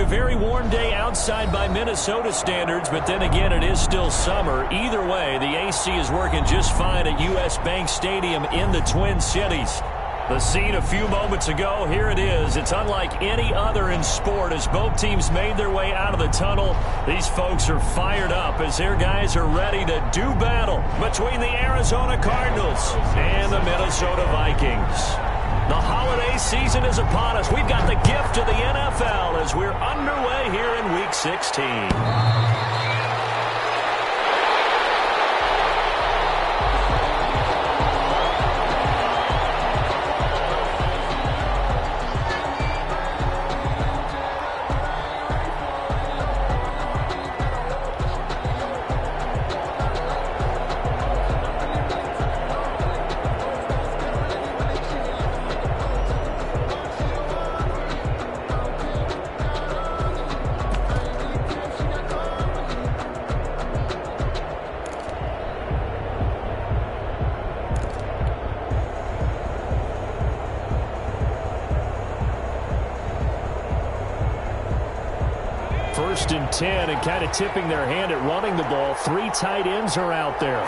A very warm day outside by Minnesota standards, but then again, it is still summer. Either way, the AC is working just fine at U.S. Bank Stadium in the Twin Cities. The scene a few moments ago, here it is. It's unlike any other in sport as both teams made their way out of the tunnel. These folks are fired up as their guys are ready to do battle between the Arizona Cardinals and the Minnesota Vikings. The holiday season is upon us. We've got the gift of the NFL as we're underway here in Week 16. First and 10, and kind of tipping their hand at running the ball. 3 tight ends are out there.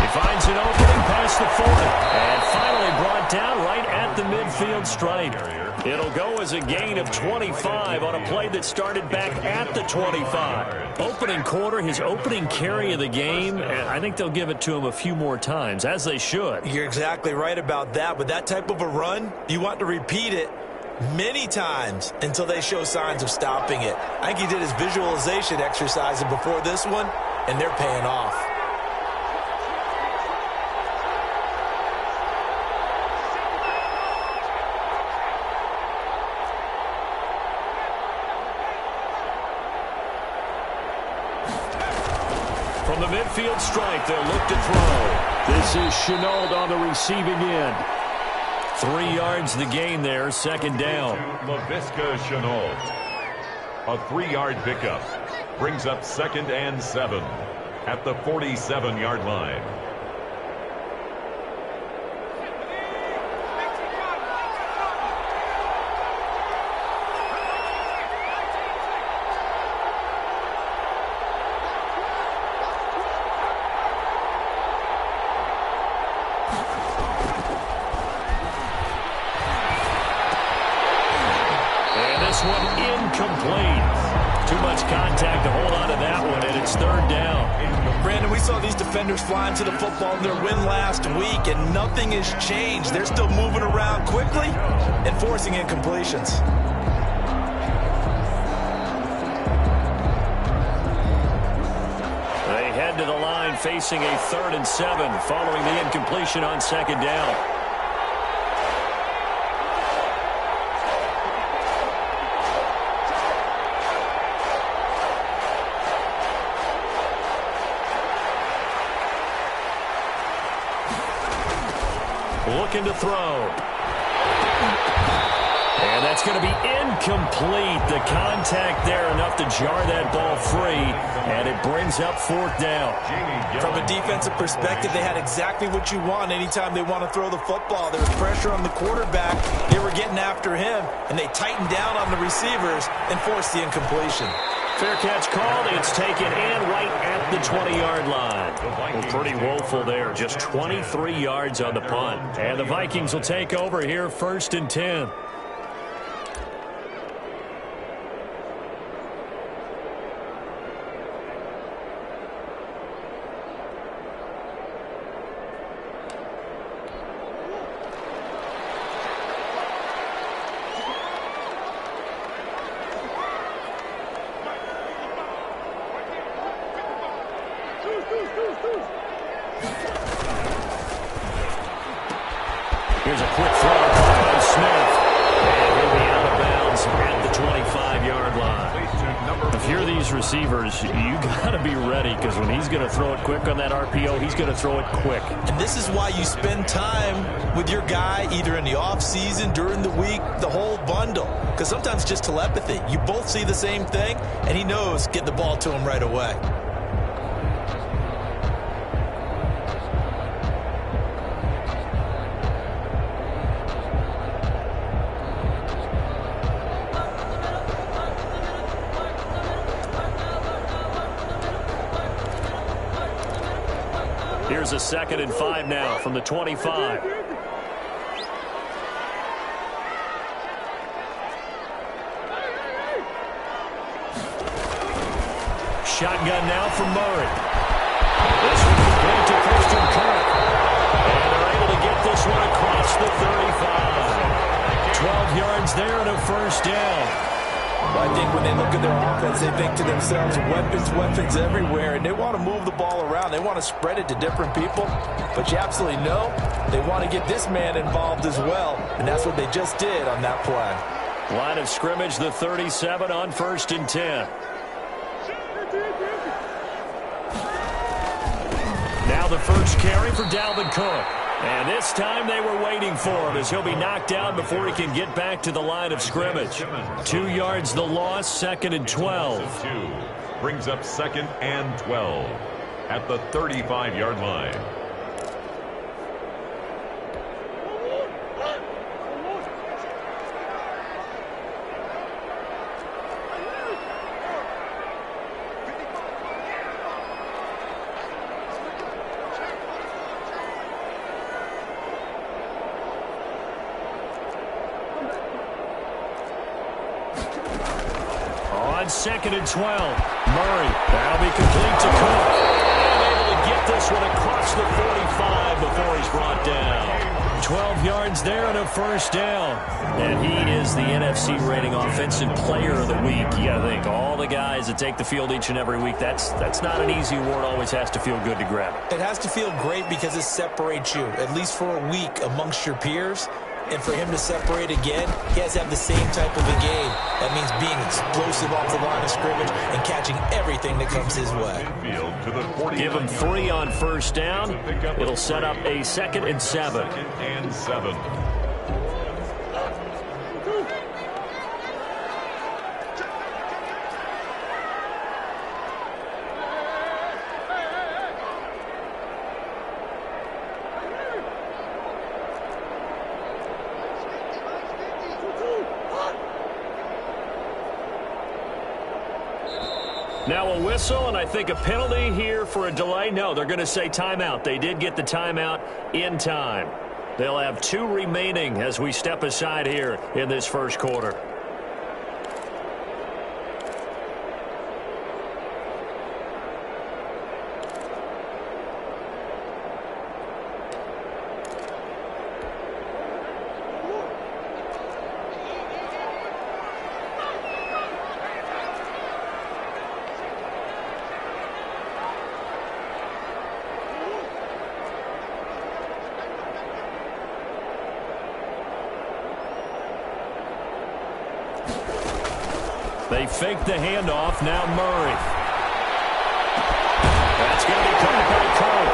He finds an opening past the 40, and finally brought down right at the midfield stripe. It'll go as a gain of 25 on a play that started back at the 25. Opening quarter, his opening carry of the game, and I think they'll give it to him a few more times, as they should. You're exactly right about that. With that type of a run, you want to repeat it many times until they show signs of stopping it. I think he did his visualization exercise before this one, and they're paying off. From the midfield stripe, they'll look to throw. This is Chenault on the receiving end. 3 yards the gain there, second down. LaVisca Chenault. A 3-yard pickup brings up 2nd and 7 at the 47-yard line. Too much contact to hold on to that one, and it's 3rd down. Brandon, we saw these defenders flying to the football in their win last week, and nothing has changed. They're still moving around quickly and forcing incompletions. They head to the line facing a 3rd and 7 following the incompletion on 2nd down. Looking to throw. And that's going to be incomplete. The contact there enough to jar that ball free, and it brings up 4th down. From a defensive perspective, they had exactly what you want anytime they want to throw the football. There was pressure on the quarterback. They were getting after him, and they tightened down on the receivers and forced the incompletion. Fair catch called. It's taken in right at the 20-yard line. Well, pretty woeful there. Just 23 yards on the punt. And the Vikings will take over here, 1st and 10. Here's a quick throw by Smith. And he'll be out of bounds at the 25-yard line. If you're these receivers, you got to be ready, because when he's going to throw it quick on that RPO, he's going to throw it quick. And this is why you spend time with your guy either in the offseason, during the week, the whole bundle. Because sometimes just telepathy. You both see the same thing, and he knows get the ball to him right away. Here's a 2nd and 5 now from the 25. Shotgun now from Murray. This one complete to Christian Kirk. And they're able to get this one across the 35. 12 yards there and a first down. Well, I think when they look at their offense, they think to themselves, weapons everywhere, and they want to move the ball around. They want to spread it to different people, but you absolutely know they want to get this man involved as well, and that's what they just did on that play. Line of scrimmage, the 37 on 1st and 10. Now the first carry for Dalvin Cook. And this time they were waiting for him as he'll be knocked down before he can get back to the line of scrimmage. 2 yards the loss, 2nd and 12. Brings up 2nd and 12 at the 35-yard line. On 2nd and 12, Murray, that'll be complete to Cook. And able to get this one across the 45 before he's brought down. 12 yards there and a first down. And he is the NFC rating offensive player of the week. You got to think, all the guys that take the field each and every week, that's not an easy award. Always has to feel good to grab it. It has to feel great because it separates you, at least for a week, amongst your peers. And for him to separate again, he has to have the same type of a game. That means being explosive off the line of scrimmage and catching everything that comes his way. Give him 3 on first down. It'll set up a 2nd and 7. 2nd and 7. Now a whistle, and I think a penalty here for a delay. No, they're going to say timeout. They did get the timeout in time. They'll have 2 remaining as we step aside here in this first quarter. They fake the handoff. Now Murray. That's going to be caught by Cook.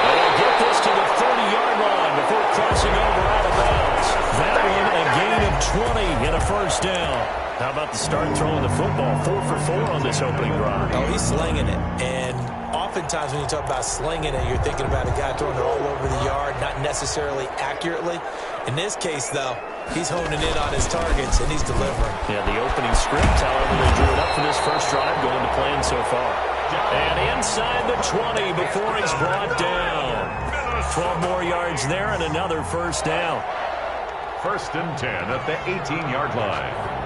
And they'll get this to the 30-yard line before crossing over out of bounds. That one a gain of 20 and a first down. How about the start throwing the football? 4 for 4 on this opening drive. Oh, he's slinging it. And oftentimes when you talk about slinging it, you're thinking about a guy throwing it all over the yard, not necessarily accurately. In this case, though, he's honing in on his targets, and he's delivering. Yeah, the opening script, however, they drew it up for this first drive, going to plan so far. And inside the 20 before he's brought down. 12 more yards there and another first down. 1st and 10 at the 18-yard line.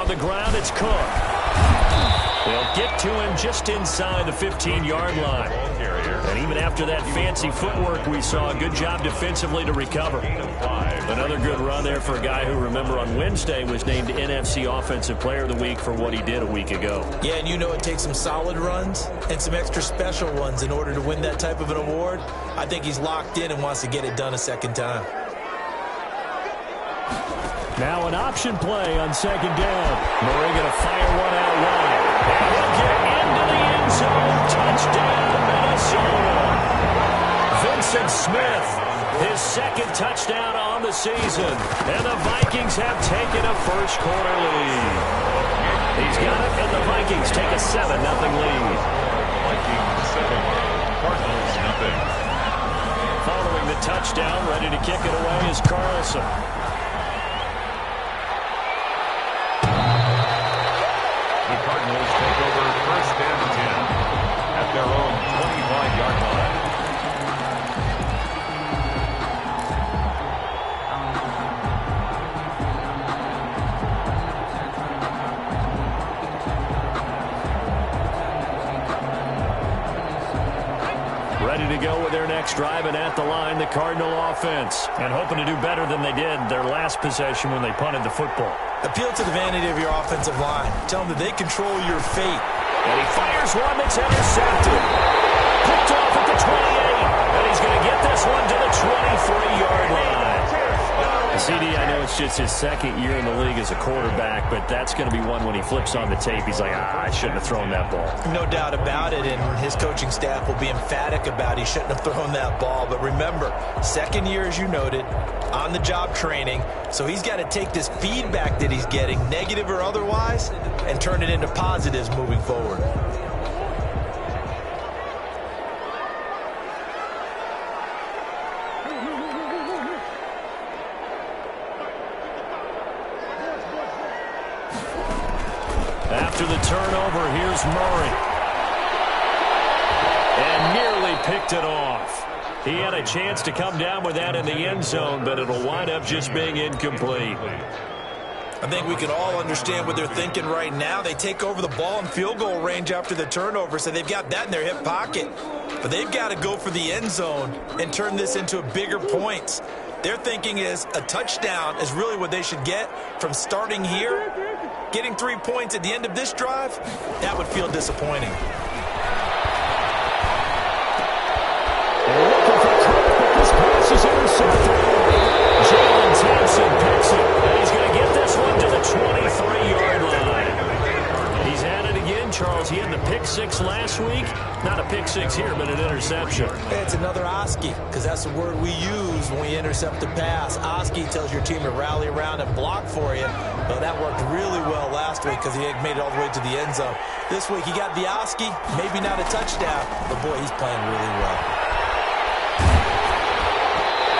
The ground, it's Cook. They'll get to him just inside the 15-yard line. And even after that fancy footwork we saw, a good job defensively to recover. Another good run there for a guy who, remember, on Wednesday was named NFC Offensive Player of the Week for what he did a week ago. Yeah, and you know it takes some solid runs and some extra special ones in order to win that type of an award. I think he's locked in and wants to get it done a second time. Now an option play on second down. Murray going to fire one out wide. And he'll get into the end zone. Touchdown, Minnesota. Vincent Smith, his second touchdown on the season. And the Vikings have taken a first-quarter lead. He's got it, and the Vikings take a 7-0 lead. Vikings 7, Cardinals nothing. Following the touchdown, ready to kick it away is Carlson. The Cardinals take over first and 10 at their own 25-yard line. Ready to go with their next drive, and at the line, the Cardinal offense. And hoping to do better than they did their last possession when they punted the football. Appeal to the vanity of your offensive line. Tell them that they control your fate. And he fires one that's intercepted. Picked off at the 28. And he's going to get this one to the 23-yard line. CD, I know it's just his second year in the league as a quarterback, but that's going to be one when he flips on the tape. He's like, I shouldn't have thrown that ball. No doubt about it, and his coaching staff will be emphatic about he shouldn't have thrown that ball. But remember, second year, as you noted, on-the-job training, so he's got to take this feedback that he's getting, negative or otherwise, and turn it into positives moving forward. After the turnover, here's Murray. And nearly picked it off. He had a chance to come down with that in the end zone, but it'll wind up just being incomplete. I think we can all understand what they're thinking right now. They take over the ball in field goal range after the turnover, so they've got that in their hip pocket. But they've got to go for the end zone and turn this into bigger points. Their thinking is a touchdown is really what they should get from starting here. Getting 3 points at the end of this drive, that would feel disappointing. Looking for Cook, but this pass is intercepted. Jalen Thompson picks it, and he's going to get this one to the 23-yard line. He's at it again, Charles. He had the pick six last week. Not a pick six here, but an interception. It's another Oski, because that's the word we use when we intercept a pass. Oski tells your team to rally around and block for you. Well, that worked really well last week because he had made it all the way to the end zone. This week, he got the Oski, maybe not a touchdown, but boy, he's playing really well.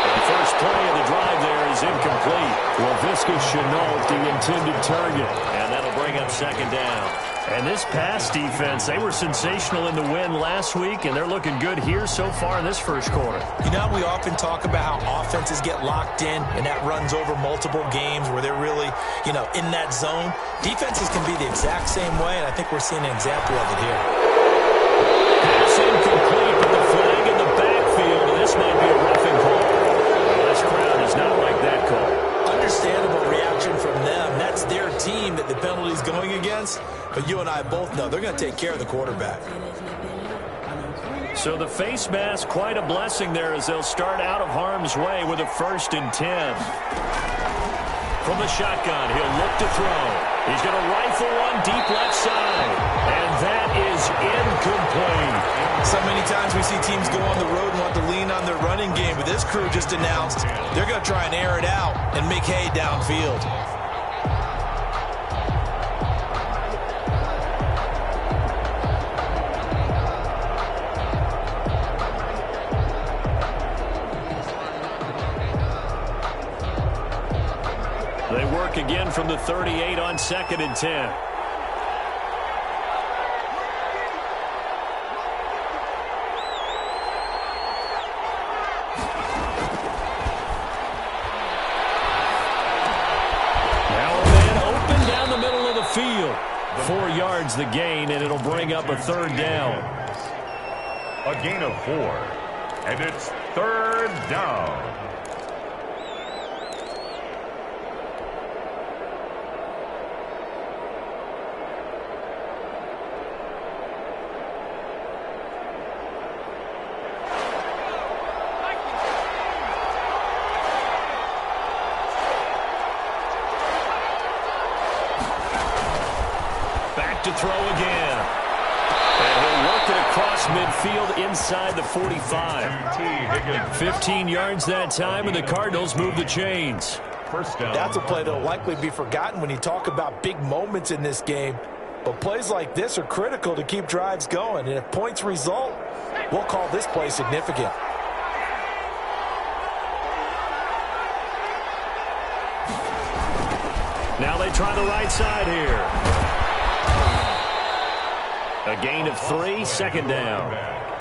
The first play of the drive there is incomplete. Laviska Shenault, the intended target, and that'll bring up second down. And this pass defense, they were sensational in the win last week, and they're looking good here so far in this first quarter. You know, we often talk about how offenses get locked in, and that runs over multiple games where they're really, in that zone. Defenses can be the exact same way, and I think we're seeing an example of it here. Pass incomplete, but the flag in the backfield, and this might be a roughing call. This crowd does not like that call. Understandable reaction from them. That's their team that the penalty's going against. But you and I both know they're going to take care of the quarterback. So the face mask, quite a blessing there as they'll start out of harm's way with a 1st and 10. From the shotgun, he'll look to throw. He's going to rifle one deep left side. And that is incomplete. So many times we see teams go on the road and want to lean on their running game. But this crew just announced they're going to try and air it out and make hay downfield. They work again from the 38 on 2nd and 10. Field. 4 yards the gain, and it'll bring up a 3rd down. A gain of 4, and it's 3rd down. back to throw again. And he'll work it across midfield inside the 45. 15 yards that time, and the Cardinals move the chains. First down. That's a play that will likely be forgotten when you talk about big moments in this game. But plays like this are critical to keep drives going. And if points result, we'll call this play significant. Now they try the right side here. A gain of 3, second down.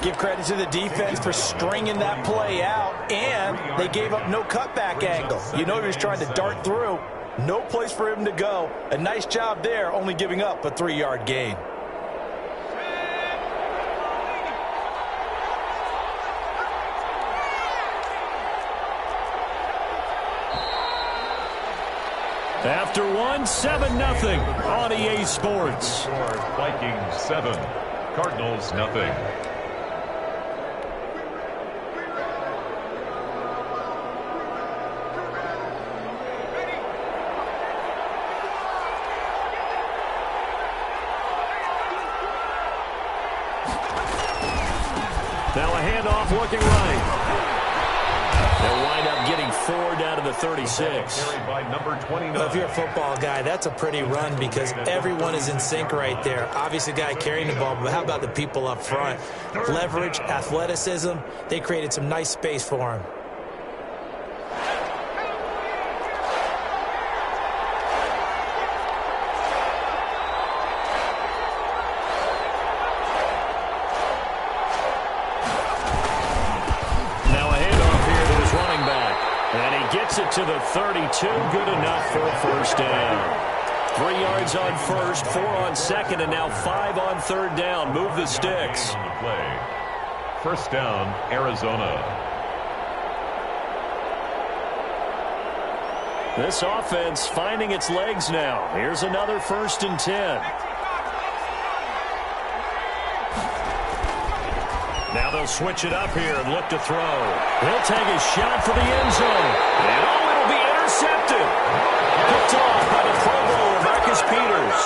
Give credit to the defense for stringing that play out, and they gave up no cutback angle. You know he was trying to dart through. No place for him to go. A nice job there, only giving up a 3-yard gain. After one, 7-0 on EA Sports. Vikings 7, Cardinals nothing. Now a handoff looking right. They'll wind up getting 4 down to the 36. By number 29. Well, if you're a football guy, that's a pretty run because everyone is in sync right there. Obviously, the guy carrying the ball, but how about the people up front? Leverage, athleticism, they created some nice space for him. Gets it to the 32. Good enough for a first down. 3 yards on first, 4 on second, and now 5 on third down. Move the sticks. On the play. First down, Arizona. This offense finding its legs now. Here's another 1st and 10. Now they'll switch it up here and look to throw. He'll take a shot for the end zone. And oh, it'll be intercepted. Picked off by the Pro Bowler, Marcus Peters.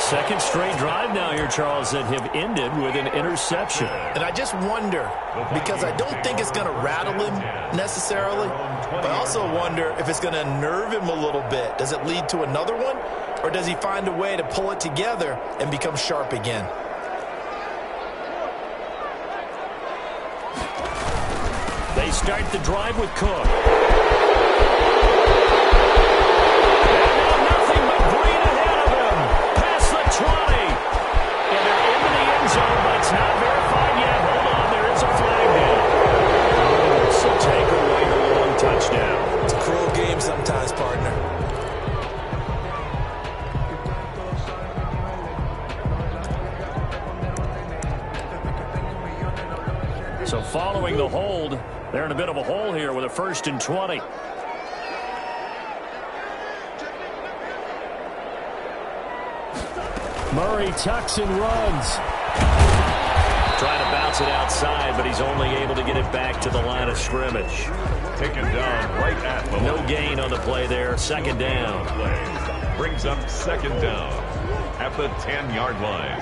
Second straight drive now here, Charles, that have ended with an interception. And I just wonder, because I don't think it's going to rattle him necessarily, but I also wonder if it's going to nerve him a little bit. Does it lead to another one, or does he find a way to pull it together and become sharp again? They start the drive with Cook. Sometimes, partner. So following the hold, they're in a bit of a hole here with a 1st and 20. Murray tucks and runs. Trying to bounce it outside, but he's only able to get it back to the line of scrimmage. Taken down right at the no gain on the play there. 2nd down. Play. Brings up 2nd down at the 10-yard line.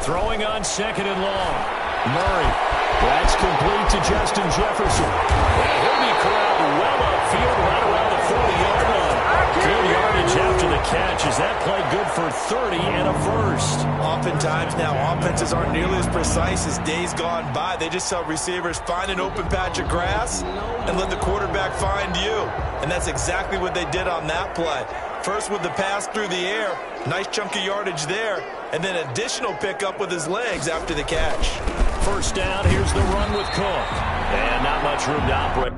Throwing on 2nd and long. Murray. That's complete to Justin Jefferson. And he'll be corralled well upfield right around the 40-yard line. Good yardage after the catch. Is that play good for 30 and a first? Oftentimes now, offenses aren't nearly as precise as days gone by. They just tell receivers, find an open patch of grass and let the quarterback find you. And that's exactly what they did on that play. First with the pass through the air, nice chunk of yardage there, and then additional pickup with his legs after the catch. First down, here's the run with Cook. And not much room to operate.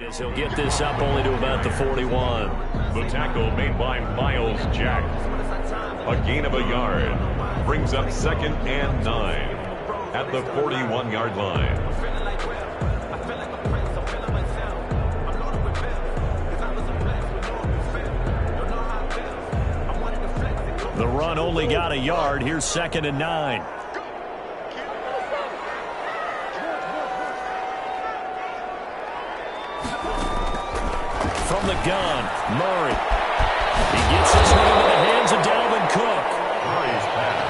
As he'll get this up only to about the 41. The tackle made by Miles Jack. A gain of a yard. Brings up 2nd and 9 at the 41-yard line. The run only got a yard. Here's 2nd and 9. From the gun, Murray. He gets this one into the hands of Dalvin Cook.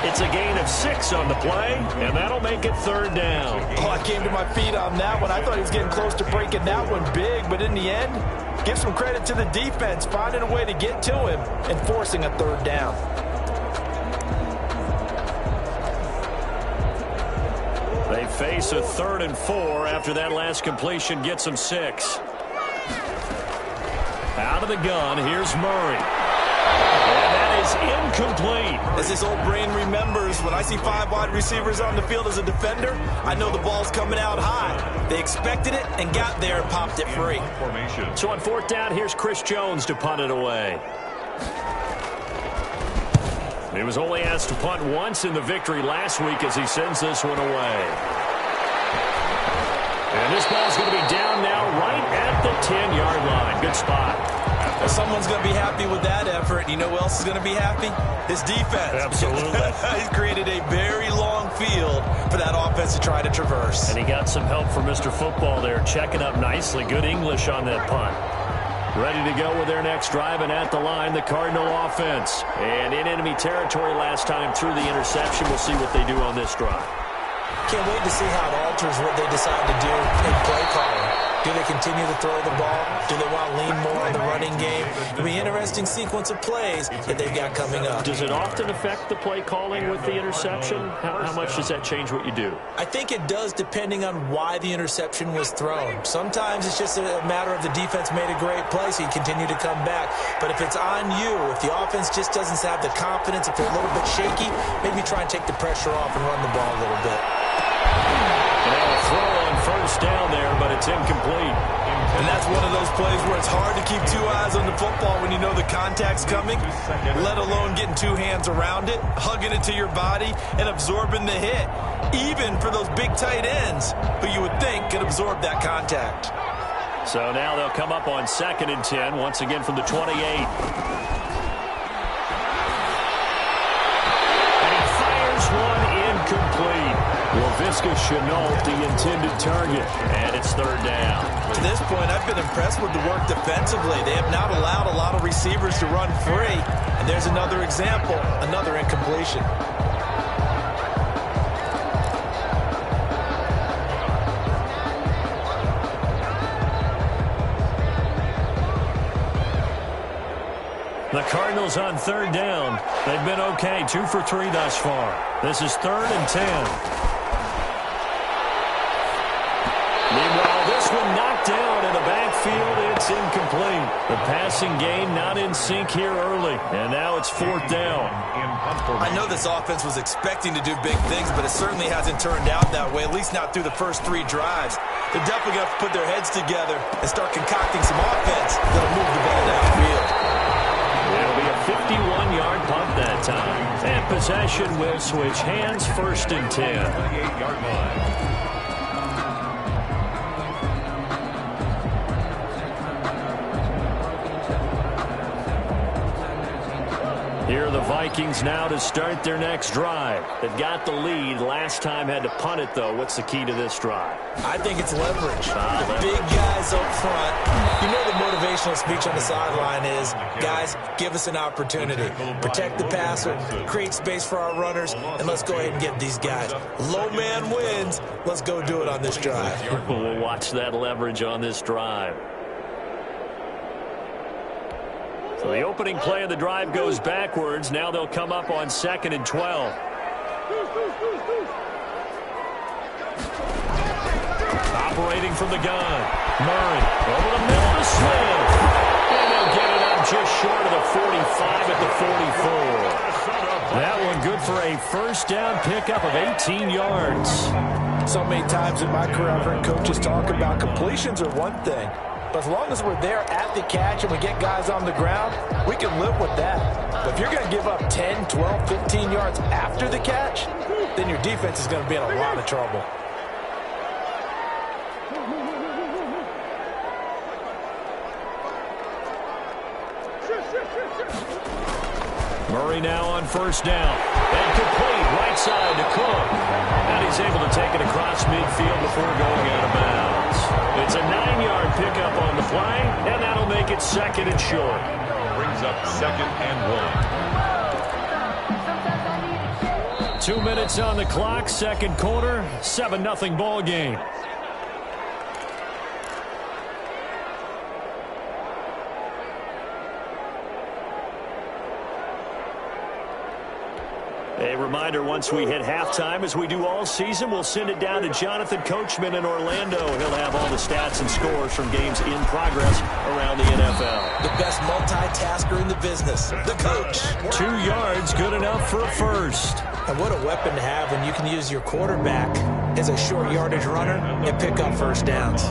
It's a gain of 6 on the play, and that'll make it 3rd down. Oh, I came to my feet on that one. I thought he was getting close to breaking that one big, but in the end, give some credit to the defense, finding a way to get to him and forcing a 3rd down. They face a 3rd and 4 after that last completion gets them 6. Out of the gun, here's Murray. And that is incomplete. As his old brain remembers, when I see 5 wide receivers on the field as a defender, I know the ball's coming out high. They expected it and got there and popped it free. So on 4th down, here's Chris Jones to punt it away. He was only asked to punt once in the victory last week as he sends this one away. And this ball's going to be down now right at the 10-yard line. Good spot. Well, someone's going to be happy with that effort. You know who else is going to be happy? His defense. Absolutely. He's created a very long field for that offense to try to traverse. And he got some help from Mr. Football there, checking up nicely. Good English on that punt. Ready to go with their next drive, and at the line, the Cardinal offense. And in enemy territory last time through the interception. We'll see what they do on this drive. Can't wait to see how it alters what they decide to do in play calling. Do they continue to throw the ball? Do they want to lean more on the running game? It'll be an interesting sequence of plays that they've got coming up. Does it often affect the play calling with the interception? How much does that change what you do? I think it does, depending on why the interception was thrown. Sometimes it's just a matter of the defense made a great play, so you continue to come back. But if it's on you, if the offense just doesn't have the confidence, if they're a little bit shaky, maybe try and take the pressure off and run the ball a little bit. Now a throw on 1st down there, but it's incomplete. And that's one of those plays where it's hard to keep 2 eyes on the football when you know the contact's coming, let alone getting 2 hands around it, hugging it to your body, and absorbing the hit, even for those big tight ends who you would think could absorb that contact. So now they'll come up on 2nd and 10, once again from the 28. And he fires one incomplete. Laviska Shenault, the intended target, and it's 3rd down. To this point, I've been impressed with the work defensively. They have not allowed a lot of receivers to run free. And there's another example, another incompletion. The Cardinals on 3rd down. They've been okay, 2 for 3 thus far. This is 3rd and 10. Meanwhile, this one knocked down in the backfield. It's incomplete. The passing game not in sync here early. And now it's 4th down. I know this offense was expecting to do big things, but it certainly hasn't turned out that way, at least not through the first 3 drives. They're definitely going to have to put their heads together and start concocting some offense that'll move the ball downfield. It'll be a 51-yard punt that time. And possession will switch hands, 1st and 10. 28-yard line. Here are the Vikings now to start their next drive. They've got the lead. Last time had to punt it, though. What's the key to this drive? I think it's leverage. The big guys up front. You know the motivational speech on the sideline is, guys, give us an opportunity. Protect the passer, create space for our runners, and let's go ahead and get these guys. Low man wins. Let's go do it on this drive. We'll watch that leverage on this drive. So the opening play of the drive goes backwards. Now they'll come up on 2nd and 12. Operating from the gun. Murray over the middle to Smith. And they'll get it up just short of the 45 at the 44. That one good for a 1st down pickup of 18 yards. So many times in my career I've heard coaches talk about completions are one thing. But as long as we're there at the catch and we get guys on the ground, we can live with that. But if you're going to give up 10, 12, 15 yards after the catch, then your defense is going to be in a lot of trouble. Murray now on first down. And complete right side to Cook. And he's able to take it across midfield before going out of bounds. It's a 9-yard pickup on the play, and that'll make it second and short. Brings up second and 1. 2 minutes on the clock, second quarter, 7-0 ball game. A reminder, once we hit halftime, as we do all season, we'll send it down to Jonathan Coachman in Orlando. He'll have all the stats and scores from games in progress around the NFL. The best multitasker in the business, the coach. 2 yards, good enough for a first. And what a weapon to have when you can use your quarterback as a short yardage runner and pick up first downs.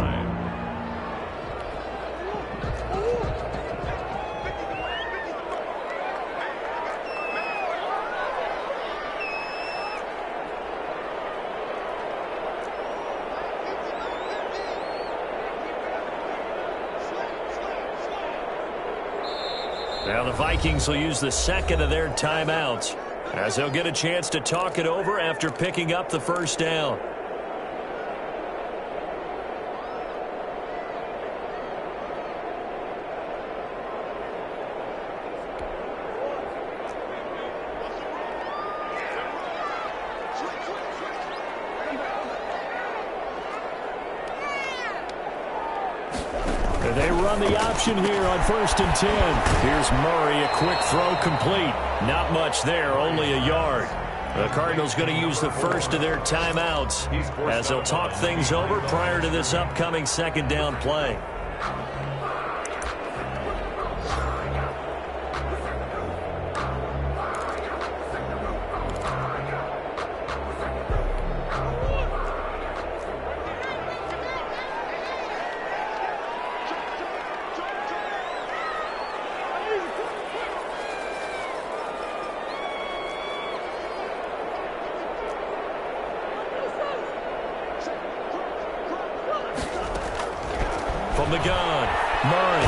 Now the Vikings will use the second of their timeouts as they'll get a chance to talk it over after picking up the first down. They run the option here on 1st and 10. Here's Murray, a quick throw complete. Not much there, only a yard. The Cardinals going to use the first of their timeouts as they'll talk things over prior to this upcoming second down play. From the gun, Murray.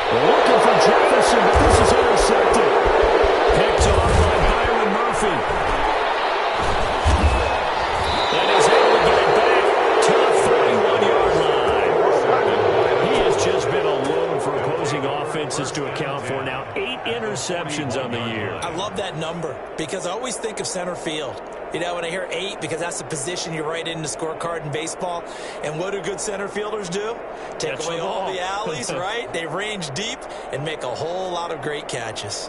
Looking for Jefferson, but this is intercepted. Picked off by Byron Murphy. And he's able to get it back to the 41-yard line. He has just been a load for opposing offenses to account for. Now 8 interceptions on the year. I love that number because I always think of center field. You know, when I hear 8, because that's the position you write in the scorecard in baseball. And what do good center fielders do? Take away all the alleys, right? They range deep and make a whole lot of great catches.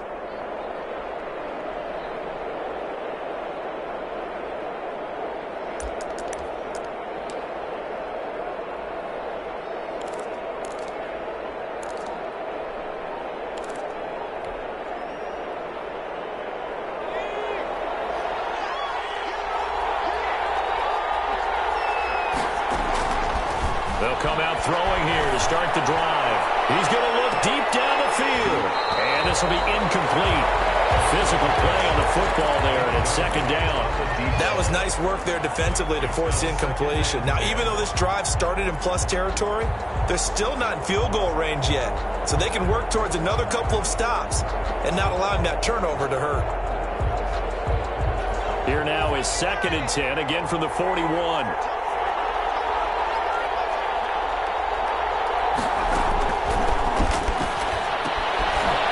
They'll come out throwing here to start the drive. He's going to look deep down the field. And this will be incomplete. Physical play on the football there, and it's second down. That was nice work there defensively to force incompletion. Now, even though this drive started in plus territory, they're still not in field goal range yet. So they can work towards another couple of stops and not allowing that turnover to hurt. Here now is 2nd and 10, again from the 41.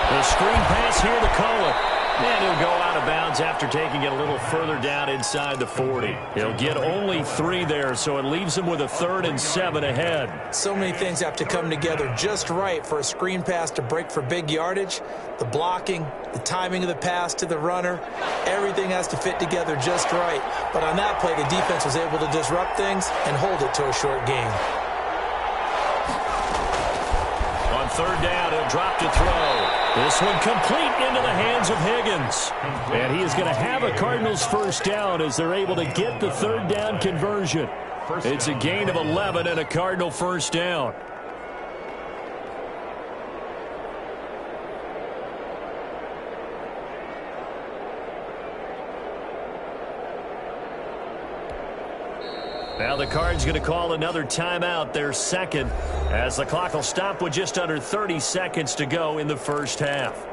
The screen pass here to Cohen. And he'll go out of bounds after taking it a little further down inside the 40. He'll get only 3 there, so it leaves him with a 3rd and 7 ahead. So many things have to come together just right for a screen pass to break for big yardage. The blocking, the timing of the pass to the runner, everything has to fit together just right. But on that play, the defense was able to disrupt things and hold it to a short gain. On 3rd down, he'll drop to throw. This one complete into the hands of Higgins. And he is going to have a Cardinals first down as they're able to get the 3rd down conversion. It's a gain of 11 and a Cardinal first down. Now the Cards going to call another timeout, their second, as the clock will stop with just under 30 seconds to go in the first half.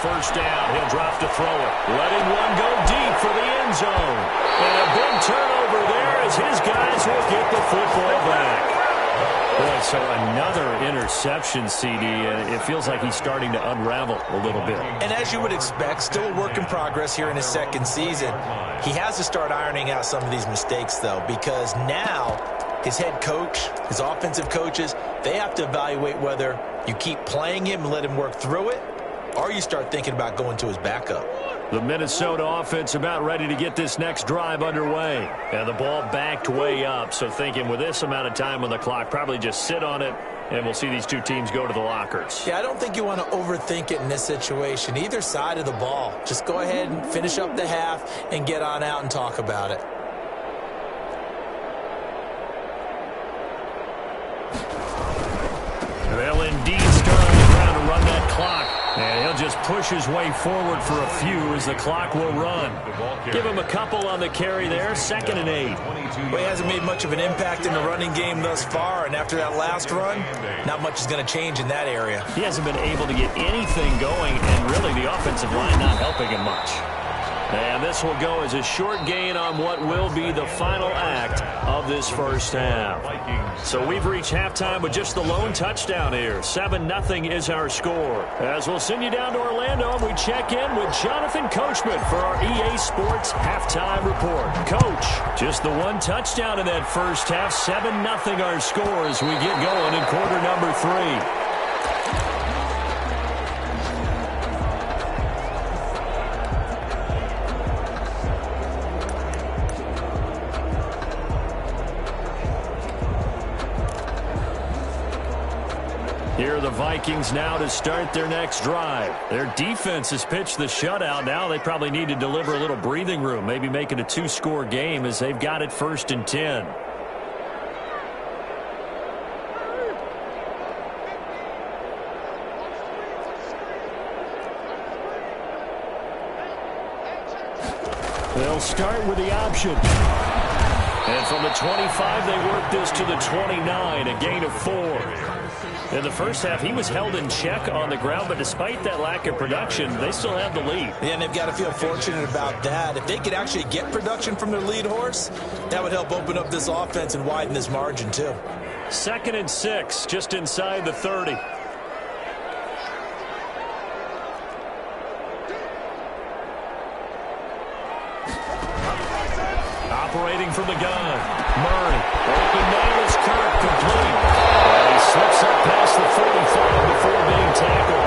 First down, he'll drop to throw it. Letting one go deep for the end zone. And a big turnover there as his guys will get the football back. Boy, so another interception, CD. It feels like he's starting to unravel a little bit. And as you would expect, still a work in progress here in his second season. He has to start ironing out some of these mistakes, though, because now his head coach, his offensive coaches, they have to evaluate whether you keep playing him and let him work through it, or you start thinking about going to his backup. The Minnesota offense about ready to get this next drive underway. And the ball backed way up. So thinking with this amount of time on the clock, probably just sit on it, and we'll see these two teams go to the lockers. Yeah, I don't think you want to overthink it in this situation. Either side of the ball. Just go ahead and finish up the half and get on out and talk about it. They'll indeed start on the ground to run that clock. And he'll just push his way forward for a few as the clock will run. Give him a couple on the carry there, 2nd and 8. Well, he hasn't made much of an impact in the running game thus far, and after that last run, not much is going to change in that area. He hasn't been able to get anything going, and really the offensive line not helping him much. And this will go as a short gain on what will be the final act of this first half. So we've reached halftime with just the lone touchdown here. 7-0 is our score. As we'll send you down to Orlando, we check in with Jonathan Coachman for our EA Sports Halftime Report. Coach, just the one touchdown in that first half. 7-0 our score as we get going in quarter number 3. Here are the Vikings now to start their next drive. Their defense has pitched the shutout. Now they probably need to deliver a little breathing room, maybe make it a 2-score game as they've got it 1st and 10. They'll start with the option. And from the 25, they work this to the 29, a gain of 4. In the first half, he was held in check on the ground, but despite that lack of production, they still have the lead. Yeah, and they've got to feel fortunate about that. If they could actually get production from their lead horse, that would help open up this offense and widen this margin, too. 2nd and 6, just inside the 30. Operating from the gun, Murray. Open man is Kirk, complete. And he slips up past the 45 before being tackled.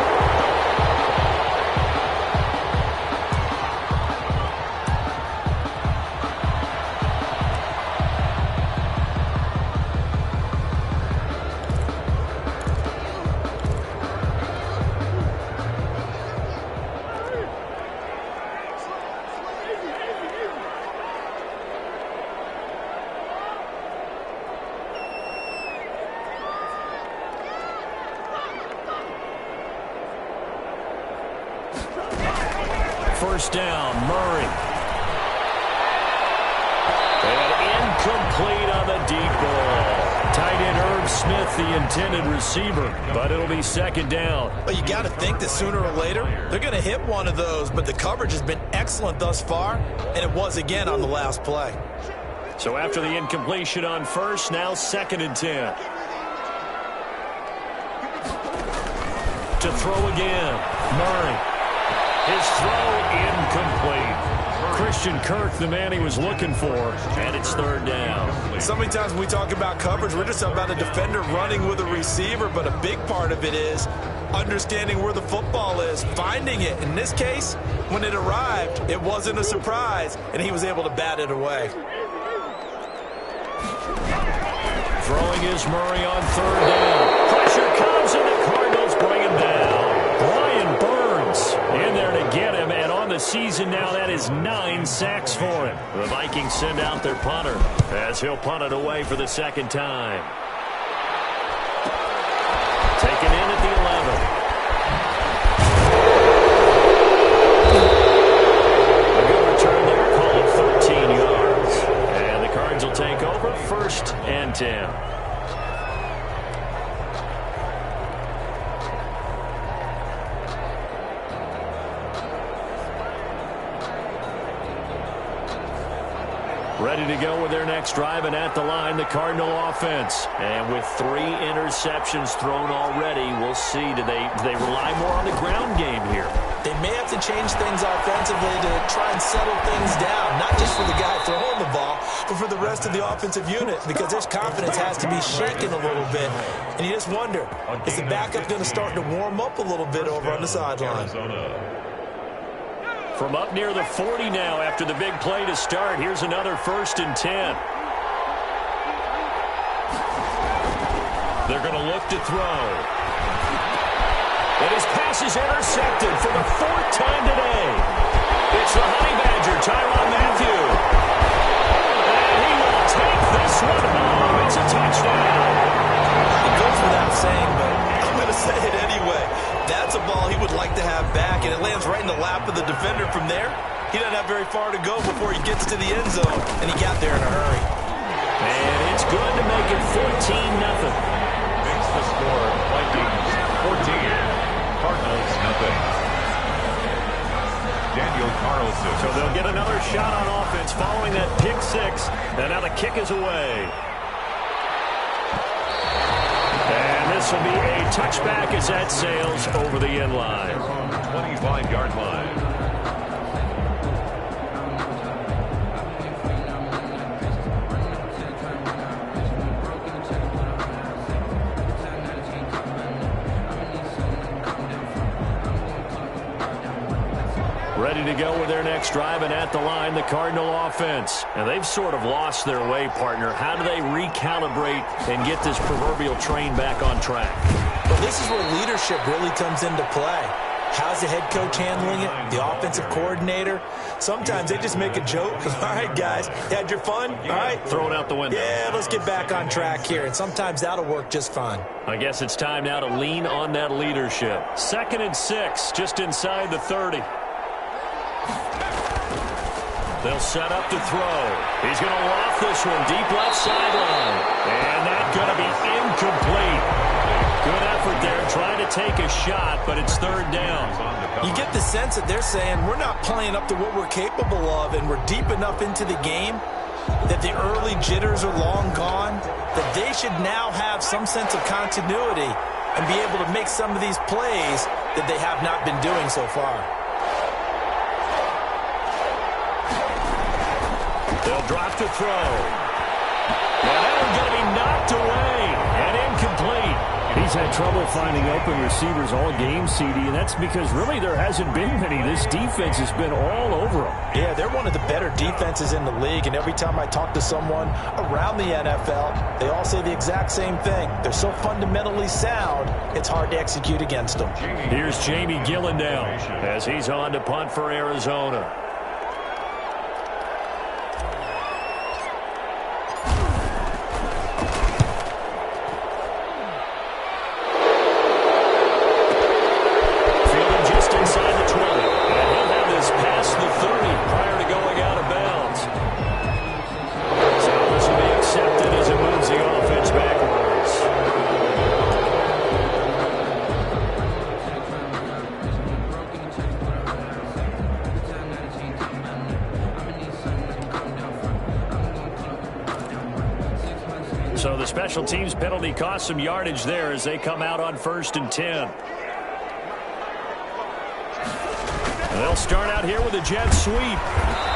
First down, Murray. And incomplete on the deep ball. Tight end Herb Smith, the intended receiver, but it'll be 2nd down. Well, you got to think that sooner or later, they're going to hit one of those, but the coverage has been excellent thus far, and it was again on the last play. So after the incompletion on first, now 2nd and 10. To throw again, Murray. His throw incomplete. Christian Kirk the man he was looking for, and it's third down. So many times when we talk about coverage, we're just about a defender running with a receiver, but a big part of it is understanding where the football is, finding it. In this case, when it arrived, it wasn't a surprise, and he was able to bat it away. Throwing is Murray on third down. Pressure comes, and the Cardinals bring him down. Brian Burns in there to get him, and on the season now, that is 9 sacks for him. The Vikings send out their punter as he'll punt it away for the second time. Taken in at the 11. A good return there, calling 13 yards. And the Cards will take over, 1st and 10. Ready to go with their next drive, and at the line, the Cardinal offense. And with 3 interceptions thrown already, we'll see. Do they rely more on the ground game here? They may have to change things offensively to try and settle things down, not just for the guy throwing the ball, but for the rest of the offensive unit, because their confidence has to be shaken a little bit. And you just wonder, is the backup going to start to warm up a little bit over on the sideline? From up near the 40 now after the big play to start. Here's another 1st and 10. They're going to look to throw. And his pass is intercepted for the 4th time today. It's the Honey Badger, Tyrann Mathieu. And he will take this one home. It's a touchdown. It goes without saying, but I'm going to say it anyway. That's a ball he would like to have back, and it lands right in the lap of the defender from there. He doesn't have very far to go before he gets to the end zone, and he got there in a hurry. And it's good to make it 14-0. Makes the score Vikings 14, Cardinals nothing. Daniel Carlson. So they'll get another shot on offense following that pick 6, and now the kick is away. And this will be a touchback as that sails over the end line. 25-yard line. Ready to go with their next drive, and at the line, the Cardinal offense. And they've sort of lost their way, partner. How do they recalibrate and get this proverbial train back on track? Well, this is where leadership really comes into play. How's the head coach handling it? The offensive coordinator? Sometimes they just make a joke. All right, guys, you had your fun? All right. Throw it out the window. Yeah, let's get back on track here. And sometimes that'll work just fine. I guess it's time now to lean on that leadership. 2nd and 6, just inside the 30. They'll set up to throw. He's going to loft this one deep left sideline. And that's going to be incomplete. Good effort there, trying to take a shot, but it's 3rd down. You get the sense that they're saying we're not playing up to what we're capable of, and we're deep enough into the game that the early jitters are long gone, that they should now have some sense of continuity and be able to make some of these plays that they have not been doing so far. They'll drop to throw. Now that one's going to be knocked away and incomplete. He's had trouble finding open receivers all game, CD, and that's because really there hasn't been many. This defense has been all over them. Yeah, they're one of the better defenses in the league, and every time I talk to someone around the NFL, they all say the exact same thing. They're so fundamentally sound, it's hard to execute against them. Here's Jamie Gillen down as he's on to punt for Arizona. So the special teams penalty cost some yardage there as they come out on 1st and 10. They'll start out here with a jet sweep.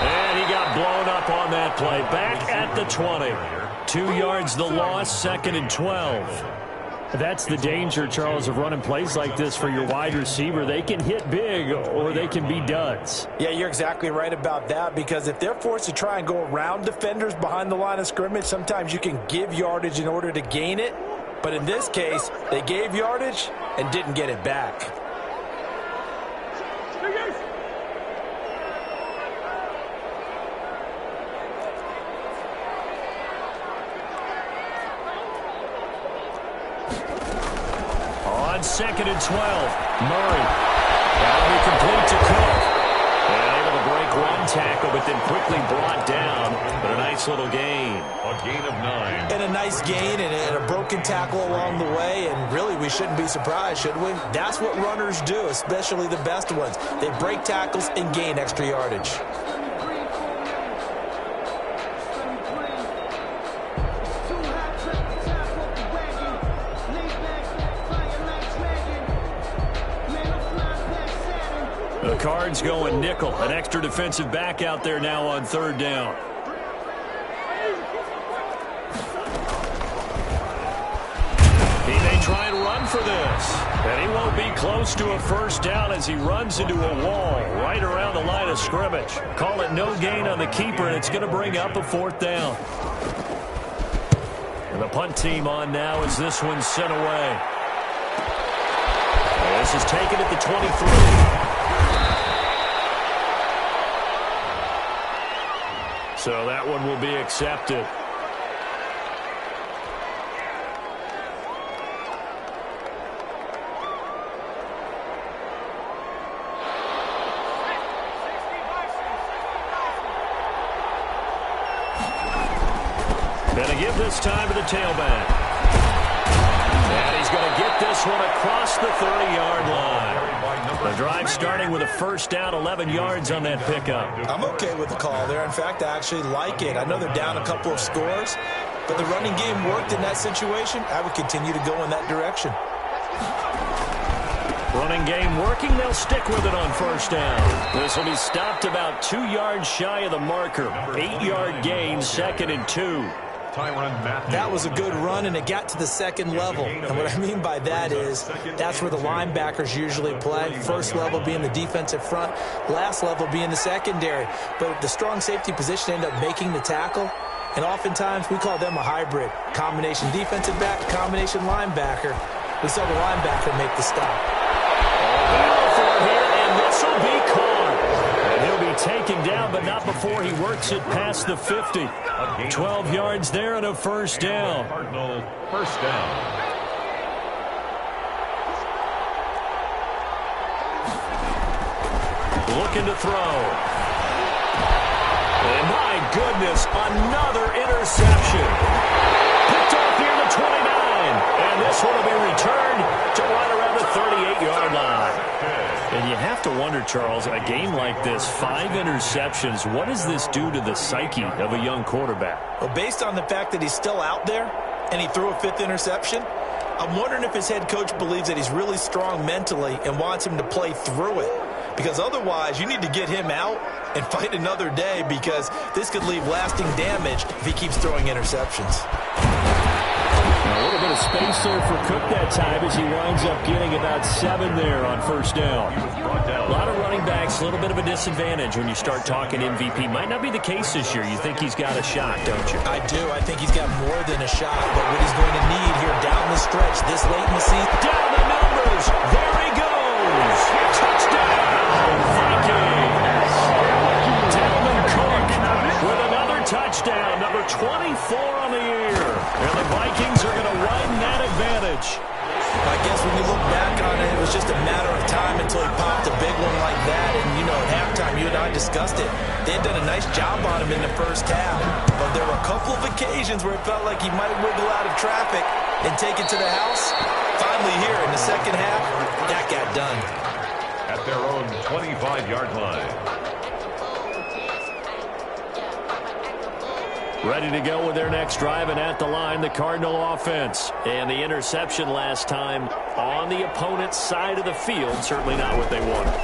And he got blown up on that play. Back at the 20. 2 yards the loss, 2nd and 12. That's the danger, Charles, of running plays like this for your wide receiver. They can hit big or they can be duds. Yeah, you're exactly right about that, because if they're forced to try and go around defenders behind the line of scrimmage, sometimes you can give yardage in order to gain it. But in this case, they gave yardage and didn't get it back. On 2nd and 12, Murray. That'll be complete to Cook. And able to break one tackle, but then quickly brought down. But a nice little gain. A gain of 9. And a nice gain and a broken tackle along the way. And really, we shouldn't be surprised, should we? That's what runners do, especially the best ones. They break tackles and gain extra yardage. The Cards going nickel. An extra defensive back out there now on 3rd down. He may try and run for this. And he won't be close to a 1st down as he runs into a wall right around the line of scrimmage. Call it no gain on the keeper, and it's going to bring up a 4th down. And the punt team on now as this one's sent away. And this is taken at the 23. So that one will be accepted. Gonna give this time to the tailback. And he's going to get this one across the 30-yard line. The drive starting with a 1st down, 11 yards on that pickup. I'm okay with the call there. In fact, I actually like it. I know they're down a couple of scores, but the running game worked in that situation. I would continue to go in that direction. Running game working. They'll stick with it on 1st down. This will be stopped about 2 yards shy of the marker. 8-yard gain, 2nd and 2. That was a good run, and it got to the 2nd level. And what I mean by that is that's where the linebackers usually play. 1st level being the defensive front, last level being the secondary. But the strong safety position ended up making the tackle, and oftentimes we call them a hybrid. Combination defensive back, combination linebacker. We saw the linebacker make the stop. And this will be caught. And he'll be taken down, but not before he works it past the 50. 12 yards there and a 1st down. Cardinal 1st down. Looking to throw. And my goodness, another interception. Picked off near the 29. And this one will be returned to right around the 38-yard line. And you have to wonder, Charles, a game like this, 5 interceptions, what does this do to the psyche of a young quarterback? Well, based on the fact that he's still out there and he threw a 5th interception, I'm wondering if his head coach believes that he's really strong mentally and wants him to play through it. Because otherwise, you need to get him out and fight another day, because this could leave lasting damage if he keeps throwing interceptions. A little bit of space there for Cook that time as he winds up getting about 7 there on 1st down. A lot of running backs, a little bit of a disadvantage when you start talking MVP. Might not be the case this year. You think he's got a shot, don't you? I do. I think he's got more than a shot. But what he's going to need here down the stretch this late in the season. Down the numbers. There he goes. Touchdown, Vikings. Dalvin Cook with another touchdown, number 24 on the year. And the Vikings are going to run that advantage. I guess when you look back on it, it was just a matter of time until he popped a big one like that. And, you know, at halftime, you and I discussed it. They had done a nice job on him in the 1st half. But there were a couple of occasions where it felt like he might wiggle out of traffic and take it to the house. Finally here in the 2nd half, that got done. At their own 25-yard line. Ready to go with their next drive, and at the line, the Cardinal offense. And the interception last time on the opponent's side of the field, certainly not what they wanted.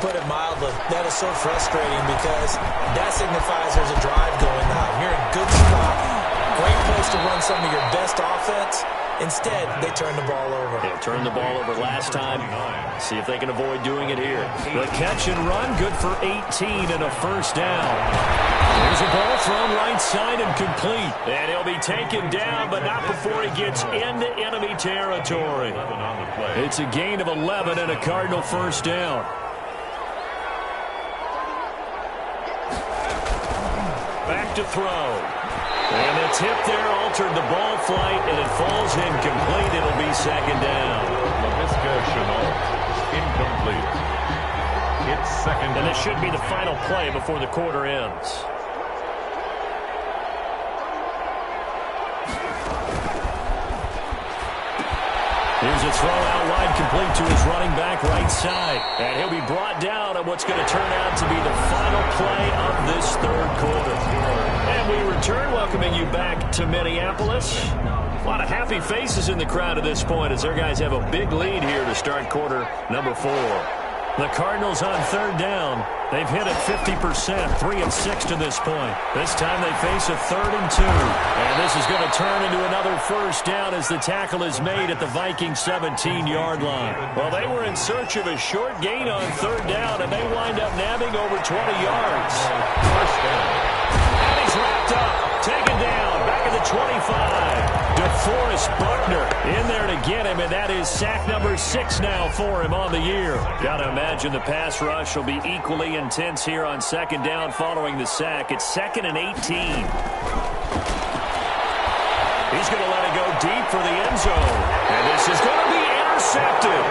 put it mildly. That is so frustrating because that signifies there's a drive going on. You're in good spot. Great place to run some of your best offense. Instead, they turn the ball over. They turned the ball over last time. See if they can avoid doing it here. The catch and run, good for 18 and a first down. There's a ball thrown right side and complete. And he'll be taken down, but not before he gets into enemy territory. It's a gain of 11 and a Cardinal first down. Back to throw. And the tip there altered the ball flight, and it falls incomplete. It'll be second down. Incomplete. It's second down. And this should be the final play before the quarter ends. Here's a throw out wide, complete to his running back right side. And he'll be brought down on what's going to turn out to be the final play of this third quarter. And we return, welcoming you back to Minneapolis. A lot of happy faces in the crowd at this point as their guys have a big lead here to start quarter number 4. The Cardinals on third down. They've hit it 50%, 3 of 6 to this point. This time they face a 3rd and 2. And this is going to turn into another first down as the tackle is made at the Vikings 17-yard line. Well, they were in search of a short gain on third down, and they wind up nabbing over 20 yards. First down. And he's wrapped up, taken down, back at the 25. DeForest Buckner in there to get him, and that is sack number 6 now for him on the year. Got to imagine the pass rush will be equally intense here on second down following the sack. It's 2nd and 18. He's going to let it go deep for the end zone. And this is going to be intercepted.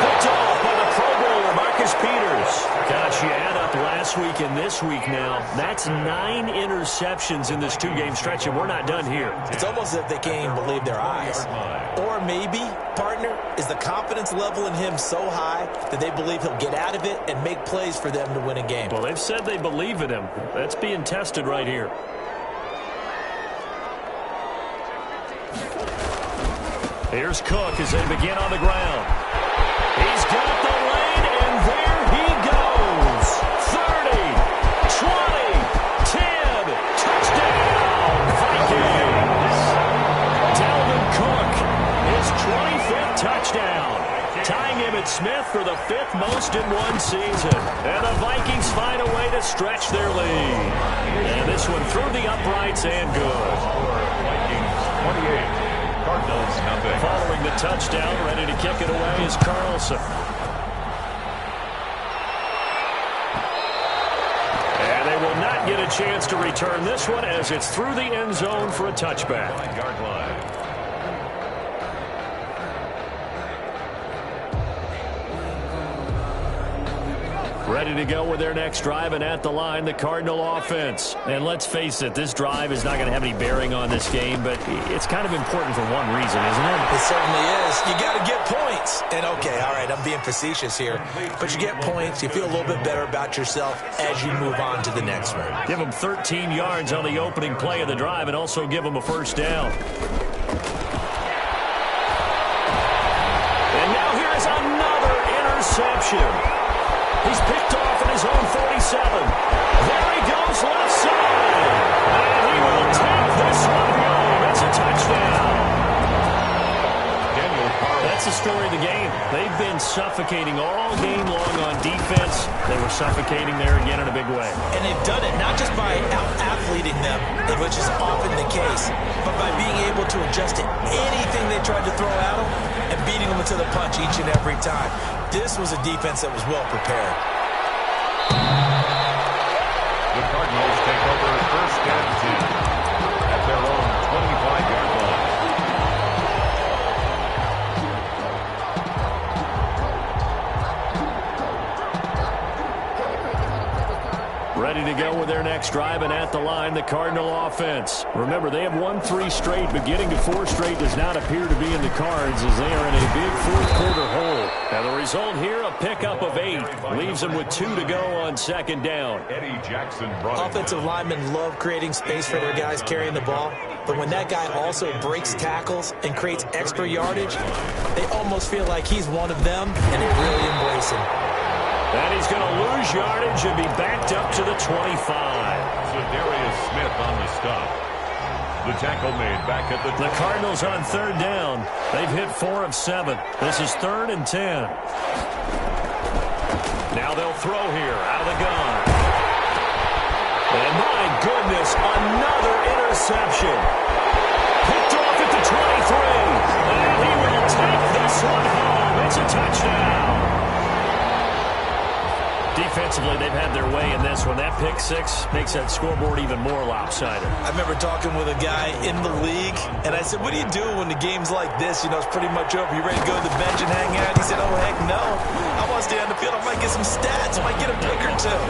Picked off by the Pro Bowler, Marcus Peters. Gosh, you add up last week and this week now. That's 9 interceptions in this 2-game stretch, and we're not done here. It's almost as if they can't even believe their eyes. Or maybe, partner, is the confidence level in him so high that they believe he'll get out of it and make plays for them to win a game. Well, they've said they believe in him. That's being tested right here. Here's Cook as they begin on the ground. He's got the lane, and there he goes. 30, 20, 10, touchdown, Vikings. Dalvin Cook, his 25th touchdown. Tying Emmitt Smith for the 5th most in one season. And the Vikings find a way to stretch their lead. And this one through the uprights and good. Vikings 28. Cardinals nothing. Following the touchdown, ready to kick it away is Carlson. And they will not get a chance to return this one as it's through the end zone for a touchback. 9-yard line. Ready to go with their next drive, and at the line, the Cardinal offense. And let's face it, this drive is not going to have any bearing on this game, but it's kind of important for one reason, isn't it? It certainly is. You got to get points. And, okay, all right, I'm being facetious here, but you get points, you feel a little bit better about yourself as you move on to the next one. Give them 13 yards on the opening play of the drive and also give them a first down. And now here is another interception. He's picked off at his own 47. There he goes left side. And he will take this one home. It's a touchdown. That's the story of the game. They've been suffocating all game long on defense. They were suffocating there again in a big way. And they've done it not just by out-athleting them, which is often the case, but by being able to adjust to anything they tried to throw at them and beating them to the punch each and every time. This was a defense that was well prepared. The Cardinals take over 1st and 10 at their own 25-yard line. Ready to go with their next drive, and at the line, the Cardinal offense. Remember, they have won 3 straight, but getting to 4 straight does not appear to be in the cards as they are in a big fourth-quarter hole. And the result here, a pickup of 8. Leaves them with 2 to go on 2nd down. Eddie Jackson brought Offensive linemen love creating space for their guys carrying the ball, but when that guy also breaks tackles and creates extra yardage, they almost feel like he's one of them, and they really embrace him. And he's going to lose yardage and be backed up to the 25. So Darius Smith on the stop. The tackle made back at the Cardinals on third down. They've hit 4 of 7. This is 3rd and 10. Now they'll throw here out of the gun. And my goodness, another interception. Picked off at the 23. And he will take this one home. It's a touchdown. Defensively, they've had their way in this one. That pick six makes that scoreboard even more lopsided. I remember talking with a guy in the league, and I said, what do you do when the game's like this? You know, it's pretty much over. You ready to go to the bench and hang out? He said, oh, heck no. I want to stay on the field. I might get some stats. I might get a pick or two.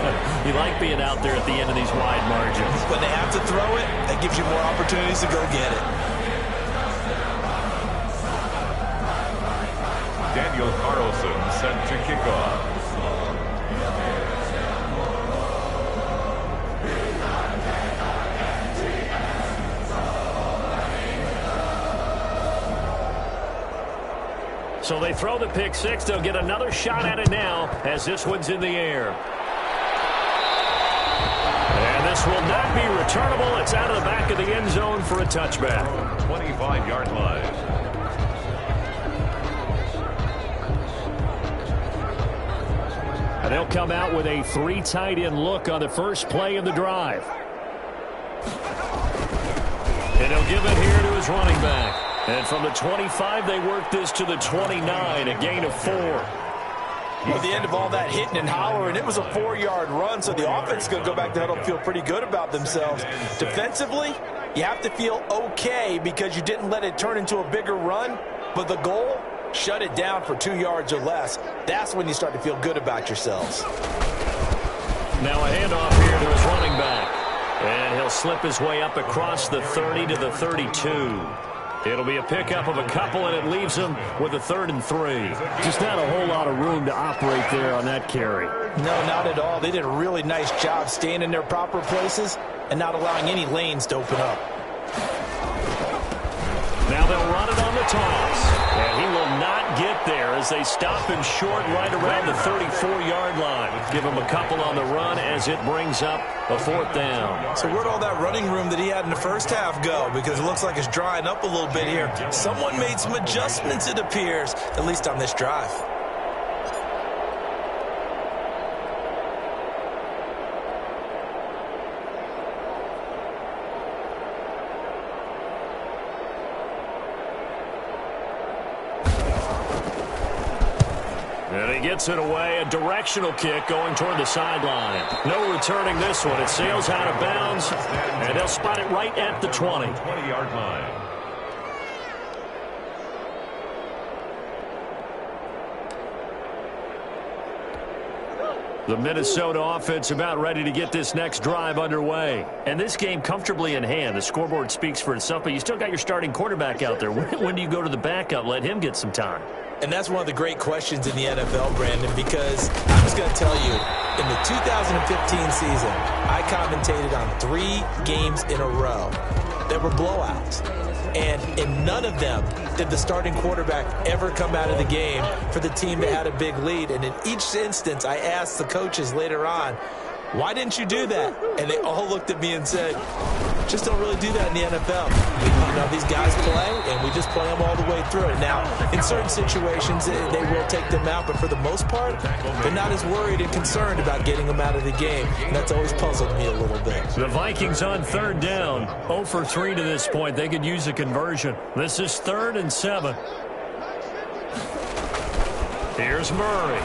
You like being out there at the end of these wide margins. When they have to throw it, that gives you more opportunities to go get it. Daniel Carlson set to kick off. So they throw the pick six. They'll get another shot at it now as this one's in the air. And this will not be returnable. It's out of the back of the end zone for a touchback. 25-yard line. And they'll come out with a 3 tight end look on the first play of the drive. And he'll give it here to his running back. And from the 25, they work this to the 29, a gain of 4. At the end of all that hitting and hollering, it was a 4-yard run, so the offense is going to go back to huddle and feel pretty good about themselves. Defensively, you have to feel okay because you didn't let it turn into a bigger run, but the goal, shut it down for 2 yards or less. That's when you start to feel good about yourselves. Now a handoff here to his running back. And he'll slip his way up across the 30 to the 32. It'll be a pickup of a couple, and it leaves him with a 3rd and 3. Just not a whole lot of room to operate there on that carry. No, not at all. They did a really nice job staying in their proper places and not allowing any lanes to open up. Now they'll run it on the toss. And he will not get there as they stop him short right around the 34-yard line. Give him a couple on the run as it brings up a 4th down. So where'd all that running room that he had in the first half go? Because it looks like it's drying up a little bit here. Someone made some adjustments, it appears, at least on this drive. And he gets it away, a directional kick going toward the sideline. No returning this one. It sails out of bounds, and they'll spot it right at the 20. 20-yard line. The Minnesota offense about ready to get this next drive underway. And this game comfortably in hand. The scoreboard speaks for itself, but you still got your starting quarterback out there. When do you go to the backup? Let him get some time. And that's one of the great questions in the NFL, Brandon, because I'm just going to tell you, in the 2015 season, I commentated on 3 games in a row that were blowouts. And in none of them did the starting quarterback ever come out of the game for the team that had a big lead. And in each instance, I asked the coaches later on, why didn't you do that? And they all looked at me and said, just don't really do that in the NFL. You know, these guys play, and we just play them all the way through. Now, in certain situations, they will take them out, but for the most part, they're not as worried and concerned about getting them out of the game. And that's always puzzled me a little bit. The Vikings on 3rd down, 0 for 3 to this point. They could use a conversion. This is 3rd and 7. Here's Murray.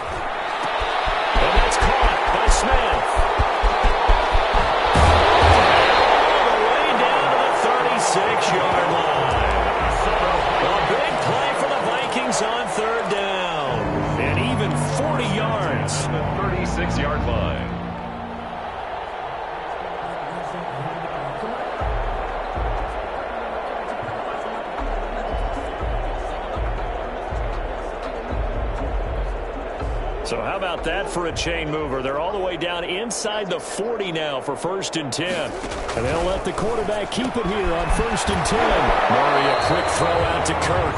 And that's caught by Smith. Six-yard line. A big play for the Vikings on 3rd down. And even 40 yards. The 36-yard line. So how about that for a chain mover? They're all the way down inside the 40 now for 1st and 10. And they'll let the quarterback keep it here on 1st and 10. Murray, a quick throw out to Kirk.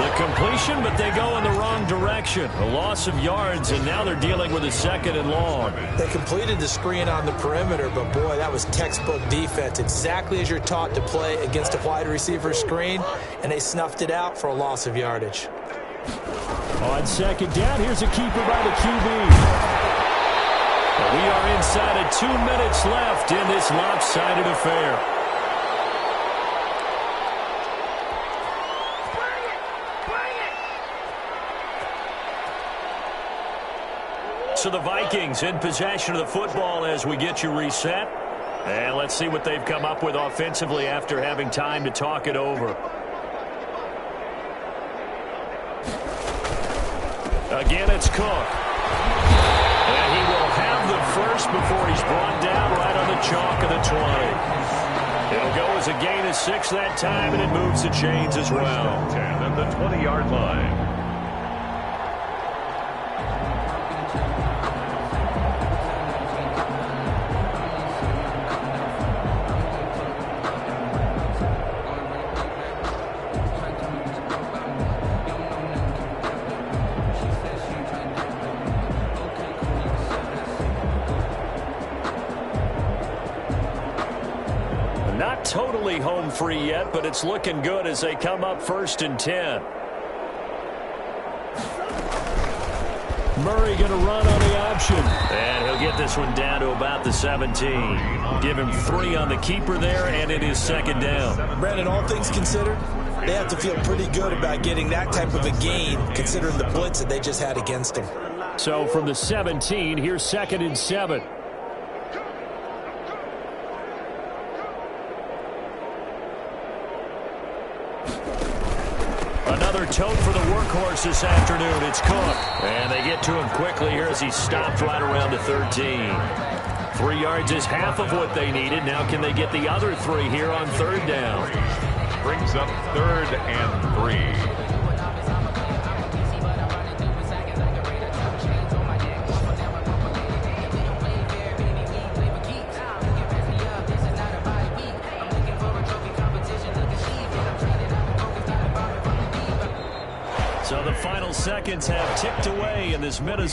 The completion, but they go in the wrong direction. A loss of yards, and now they're dealing with a 2nd and long. They completed the screen on the perimeter, but boy, that was textbook defense. Exactly as you're taught to play against a wide receiver screen, and they snuffed it out for a loss of yardage. On 2nd down, here's a keeper by the QB. We are inside of 2 minutes left in this lopsided affair. So the Vikings in possession of the football as we get you reset. And let's see what they've come up with offensively after having time to talk it over. Again, it's Cook. And he will have the first before he's brought down right on the chalk of the 20. It'll go as a gain of 6 that time, and it moves the chains as well. 10 at the 20-yard line. Not totally home free yet, but it's looking good as they come up 1st and 10. Murray going to run on the option. And he'll get this one down to about the 17. Give him 3 on the keeper there, and it is 2nd down. Brandon, all things considered, they have to feel pretty good about getting that type of a gain, considering the blitz that they just had against them. So from the 17, here's 2nd and 7. Another tote for the workhorse this afternoon. It's Cook. And they get to him quickly here as he's stopped right around the 13. 3 yards is half of what they needed. Now can they get the other 3 here on 3rd down? Brings up 3rd and 3. So the final seconds have ticked away in this Minnesota.